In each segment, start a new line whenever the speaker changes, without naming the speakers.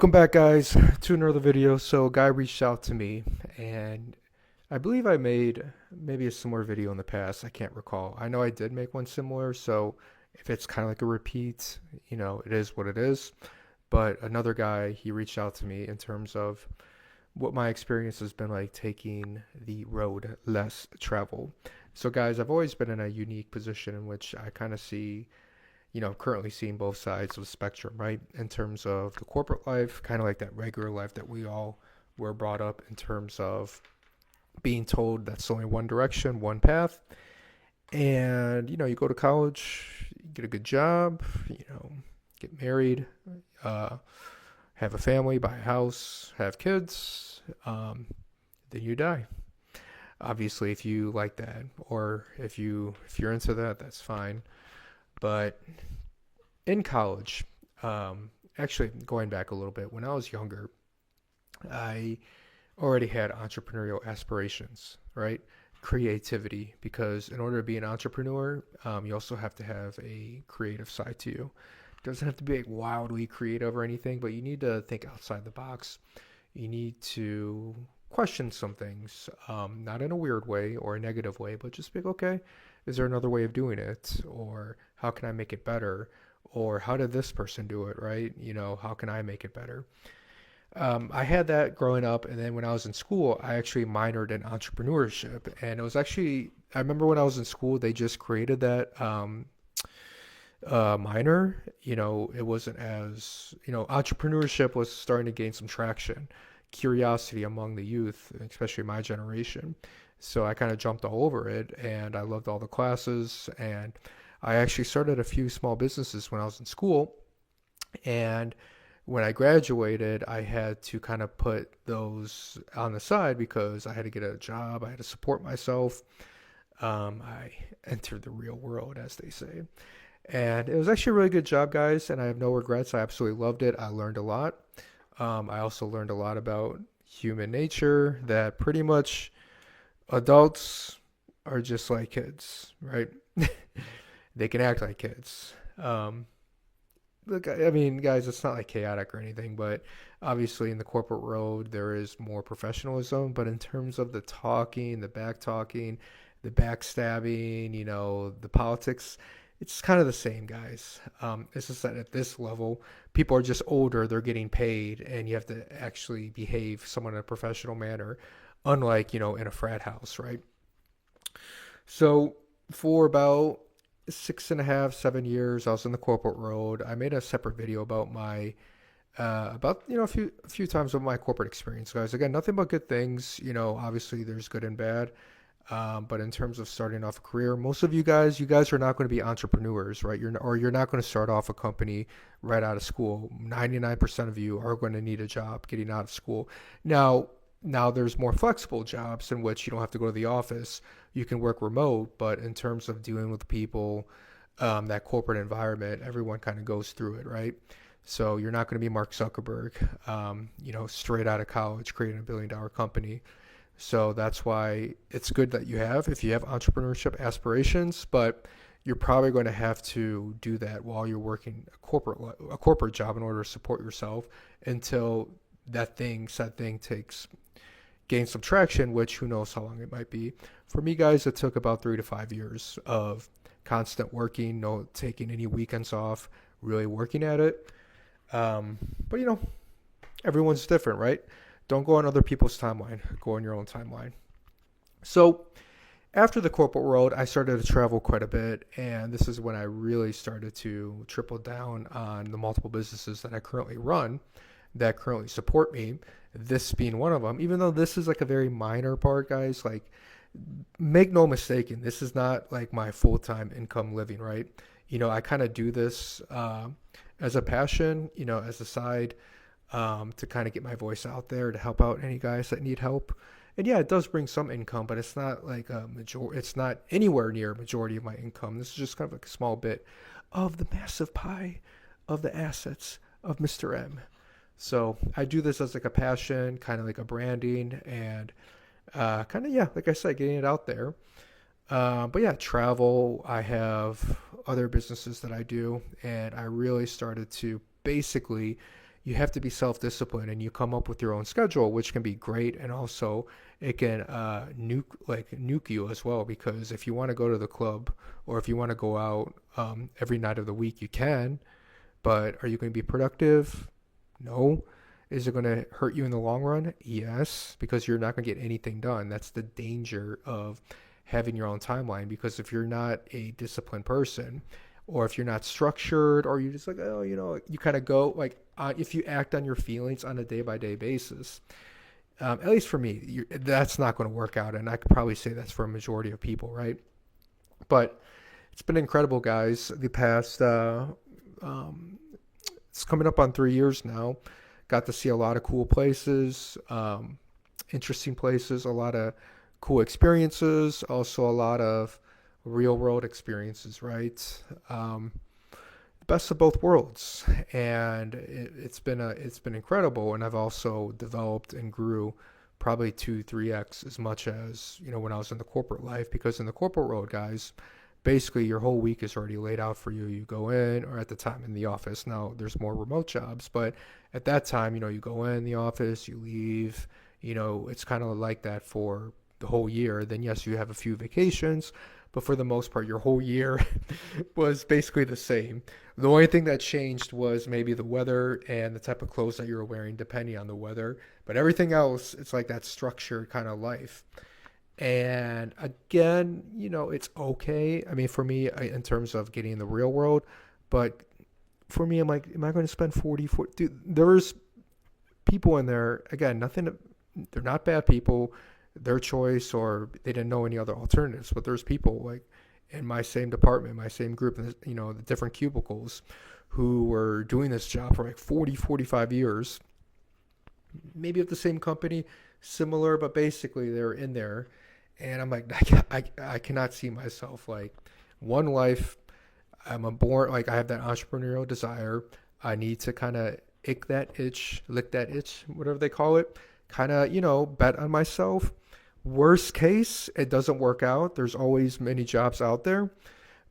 Welcome back, guys, to another video. So a guy reached out to me, and I believe I made maybe a similar video in the past. I can't recall. I know I did make one similar, so if it's kind of like a repeat, it is what it is. But another guy, he reached out to me in terms of what my experience has been like taking the road less traveled. So, guys, I've always been in a unique position in which I kind of see, currently seeing both sides of the spectrum, right? In terms of the corporate life, kind of like that regular life that we all were brought up in terms of being told that's only one direction, one path. And, you go to college, you get a good job, get married, uh, have a family, buy a house, have kids, then you die. Obviously, if you like that, or if you're into that, that's fine. But in college, actually going back a little bit, when I was younger, I already had entrepreneurial aspirations, right? Creativity, because in order to be an entrepreneur, you also have to have a creative side to you. It doesn't have to be like wildly creative or anything, but you need to think outside the box. You need to question some things, not in a weird way or a negative way, but just be like, okay, is there another way of doing it? Or how can I make it better? Or how did this person do it, right? How can I make it better? I had that growing up, and then when I was in school, I actually minored in entrepreneurship. And it was actually, I remember when I was in school, they just created that minor. It wasn't as, entrepreneurship was starting to gain some traction, curiosity among the youth, especially my generation. So I kind of jumped all over it, and I loved all the classes. And I actually started a few small businesses when I was in school. And when I graduated, I had to kind of put those on the side because I had to get a job. I had to support myself. I entered the real world, as they say. And it was actually a really good job, guys. And I have no regrets. I absolutely loved it. I learned a lot. I also learned a lot about human nature, that pretty much adults are just like kids, right? They can act like kids. Look, I mean, guys, it's not like chaotic or anything, but obviously in the corporate world, there is more professionalism. But in terms of the talking, the back talking, the backstabbing, the politics, it's kind of the same, guys. It's just that at this level, people are just older, they're getting paid, and you have to actually behave somewhat in a professional manner, unlike, in a frat house, right? So for about 6.5, 7 years, I was in the corporate world. I made a separate video about my about a few times of my corporate experience, guys. Again, nothing but good things. Obviously there's good and bad. But in terms of starting off a career, most of you guys are not going to be entrepreneurs, right? You're not going to start off a company right out of school. 99% of you are going to need a job getting out of school. Now, now there's more flexible jobs in which you don't have to go to the office. You can work remote, but in terms of dealing with people, that corporate environment, everyone kind of goes through it, right? So you're not going to be Mark Zuckerberg, straight out of college creating a $1 billion company. So that's why it's good that if you have entrepreneurship aspirations, but you're probably going to have to do that while you're working a corporate job in order to support yourself until said thing gains some traction, which who knows how long it might be. For me, guys, it took about 3 to 5 years of constant working, no taking any weekends off, really working at it. But everyone's different, right? Don't go on other people's timeline. Go on your own timeline. So after the corporate world, I started to travel quite a bit, and this is when I really started to triple down on the multiple businesses that I currently run, that currently support me. This being one of them. Even though this is like a very minor part, guys, like make no mistake, this is not like my full-time income living, right? I kind of do this as a passion, as a side, to kind of get my voice out there to help out any guys that need help. And yeah, it does bring some income, but it's not like it's not anywhere near a majority of my income. This is just kind of like a small bit of the massive pie of the assets of Mr. M. So I do this as like a passion, kind of like a branding, and kind of, yeah, like I said, getting it out there. But yeah, travel. I have other businesses that I do, and I really started to basically you have to be self-disciplined, and you come up with your own schedule, which can be great, and also it can nuke you as well, because if you want to go to the club or if you want to go out every night of the week, you can, but are you going to be productive? No. Is it going to hurt you in the long run? Yes, because you're not going to get anything done. That's the danger of having your own timeline, because if you're not a disciplined person, or if you're not structured, or you just like, oh, you kind of go like, if you act on your feelings on a day by day basis, at least for me, that's not going to work out. And I could probably say that's for a majority of people, right? But it's been incredible, guys. The past, it's coming up on 3 years now. Got to see a lot of cool places, interesting places, a lot of cool experiences, also a lot of real world experiences, right? Best of both worlds, and it's been incredible. And I've also developed and grew probably 2-3x as much as when I was in the corporate life, because in the corporate world, guys, basically your whole week is already laid out for you. You go in, or at the time in the office. Now there's more remote jobs, but at that time, you go in the office, you leave. It's kind of like that for the whole year. Then yes, you have a few vacations, but for the most part, your whole year was basically the same. The only thing that changed was maybe the weather and the type of clothes that you were wearing, depending on the weather. But everything else, it's like that structured kind of life. And again, it's okay. I mean, for me, in terms of getting in the real world, but for me, I'm like, am I going to spend 40? Dude, there's people in there, again, nothing, they're not bad people, their choice, or they didn't know any other alternatives, but there's people like in my same department, my same group, the different cubicles, who were doing this job for like 40, 45 years, maybe at the same company, similar, but basically they're in there. And I'm like, I cannot see myself like one life. I'm a born, like I have that entrepreneurial desire. I need to kind of ick that itch, lick that itch, whatever they call it, kind of, bet on myself. Worst case, it doesn't work out. There's always many jobs out there.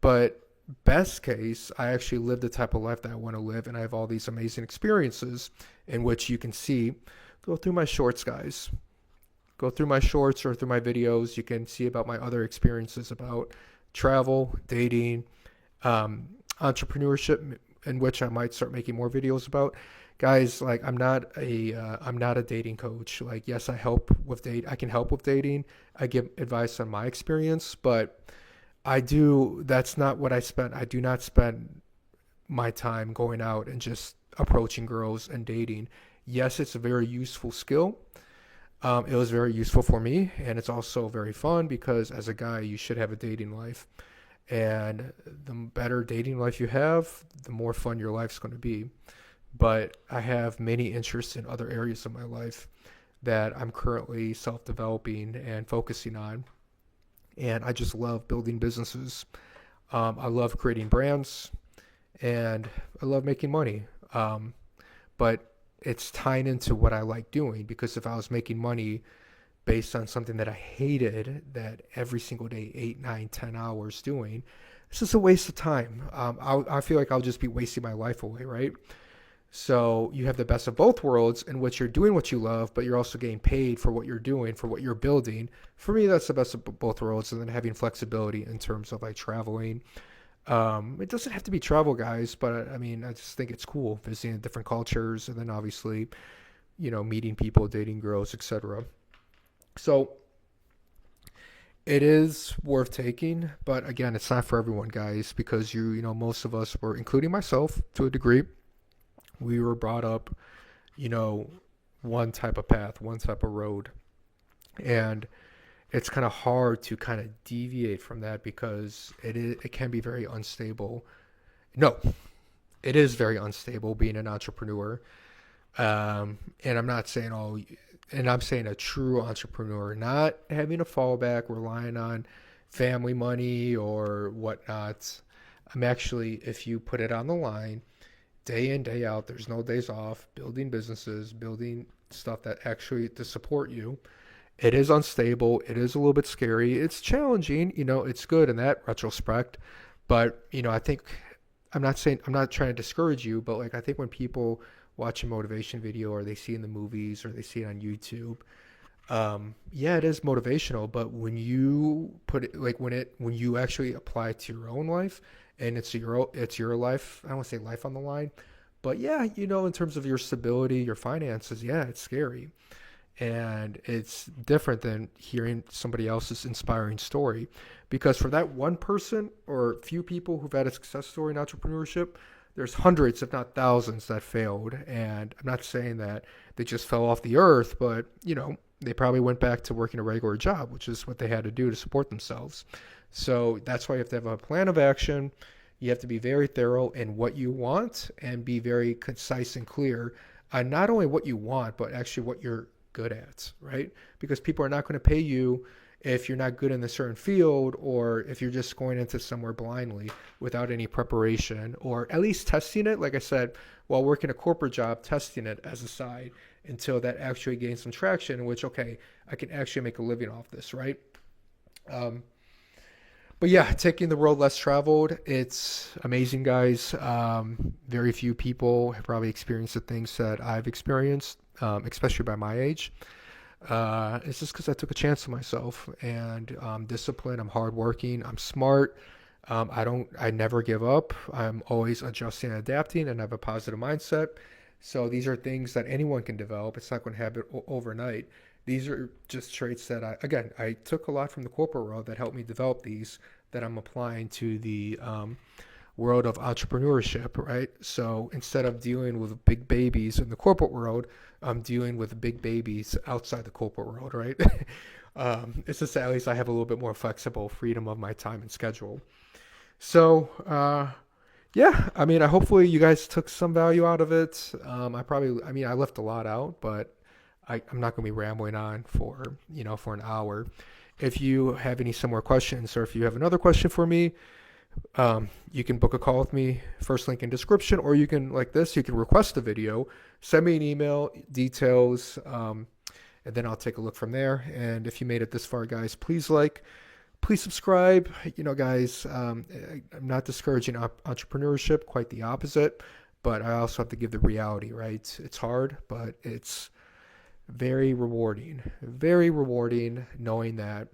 But best case, I actually live the type of life that I want to live. And I have all these amazing experiences in which you can see. Go through my shorts, guys. Go through my shorts or through my videos. You can see about my other experiences about travel, dating, entrepreneurship, in which I might start making more videos about. Guys, like I'm not a dating coach. Like, yes, I can help with dating. I give advice on my experience, but that's not what I spend. I do not spend my time going out and just approaching girls and dating. Yes, it's a very useful skill. It was very useful for me, and it's also very fun, because as a guy, you should have a dating life. And the better dating life you have, the more fun your life's going to be. But I have many interests in other areas of my life that I'm currently self-developing and focusing on. And I just love building businesses. I love creating brands, and I love making money. But it's tying into what I like doing, because if I was making money based on something that I hated, that every single day, 8, 9, 10 hours doing, it's just a waste of time. I feel like I'll just be wasting my life away, right? So you have the best of both worlds, in which you're doing what you love, but you're also getting paid for what you're doing, for what you're building. For me, that's the best of both worlds. And then having flexibility in terms of like traveling. It doesn't have to be travel, guys, but I mean, I just think it's cool visiting different cultures, and then obviously, meeting people, dating girls, etc. So it is worth taking, but again, it's not for everyone, guys, because most of us were, including myself to a degree, we were brought up, one type of path, one type of road. And it's kind of hard to kind of deviate from that, because it can be very unstable. No, it is very unstable being an entrepreneur. And I'm not saying and I'm saying a true entrepreneur, not having a fallback, relying on family money or whatnot. I'm actually, if you put it on the line, day in, day out, there's no days off, building businesses, building stuff that actually to support you. It is unstable. It is a little bit scary. It's challenging. It's good in that retrospect. But, I think, I'm not trying to discourage you, but like, I think when people watch a motivation video, or they see in the movies, or they see it on YouTube. Yeah, it is motivational, but when you put it like when you actually apply it to your own life, and it's your life. I don't want to say life on the line, but yeah, in terms of your stability, your finances, yeah, it's scary. And it's different than hearing somebody else's inspiring story, because for that one person or few people who've had a success story in entrepreneurship, there's hundreds if not thousands that failed. And I'm not saying that they just fell off the earth, but they probably went back to working a regular job, which is what they had to do to support themselves. So that's why you have to have a plan of action. You have to be very thorough in what you want, and be very concise and clear on not only what you want, but actually what you're good at, right? Because people are not going to pay you if you're not good in a certain field, or if you're just going into somewhere blindly without any preparation, or at least testing it, like I said, while working a corporate job, testing it as a side until that actually gains some traction, in which, okay, I can actually make a living off this, right? But yeah, taking the road less traveled, it's amazing, guys. Very few people have probably experienced the things that I've experienced, especially by my age. It's just because I took a chance on myself, and I'm disciplined. I'm hardworking. I'm smart. I never give up. I'm always adjusting and adapting, and I have a positive mindset. So these are things that anyone can develop. It's not going to happen overnight. These are just traits that I took a lot from the corporate world that helped me develop these, that I'm applying to the world of entrepreneurship, right? So instead of dealing with big babies in the corporate world, I'm dealing with big babies outside the corporate world, right? It's just that at least I have a little bit more flexible freedom of my time and schedule. So, yeah, I mean, hopefully you guys took some value out of it. I left a lot out, but I'm not going to be rambling on for an hour. If you have any similar questions, or if you have another question for me, you can book a call with me, first link in description, or you can, like this, you can request a video, send me an email, details, and then I'll take a look from there. And if you made it this far, guys, please subscribe. Guys, I'm not discouraging entrepreneurship, quite the opposite, but I also have to give the reality, right? It's hard, but it's very rewarding knowing that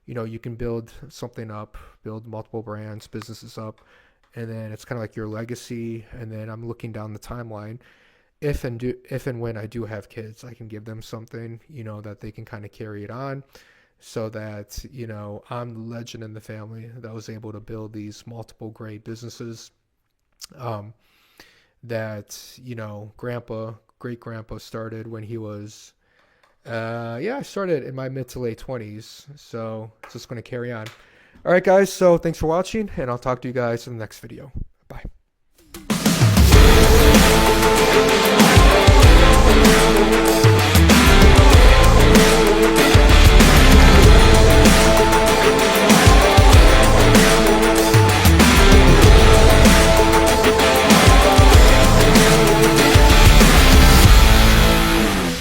you can build something up, build multiple brands, businesses up, and then it's kind of like your legacy. And then I'm looking down the timeline, if and when I do have kids, I can give them something that they can kind of carry it on, so that I'm the legend in the family that was able to build these multiple great businesses, that great grandpa started when he was I started in my mid to late 20s, so it's just going to carry on. All right, guys, so thanks for watching, and I'll talk to you guys in the next video.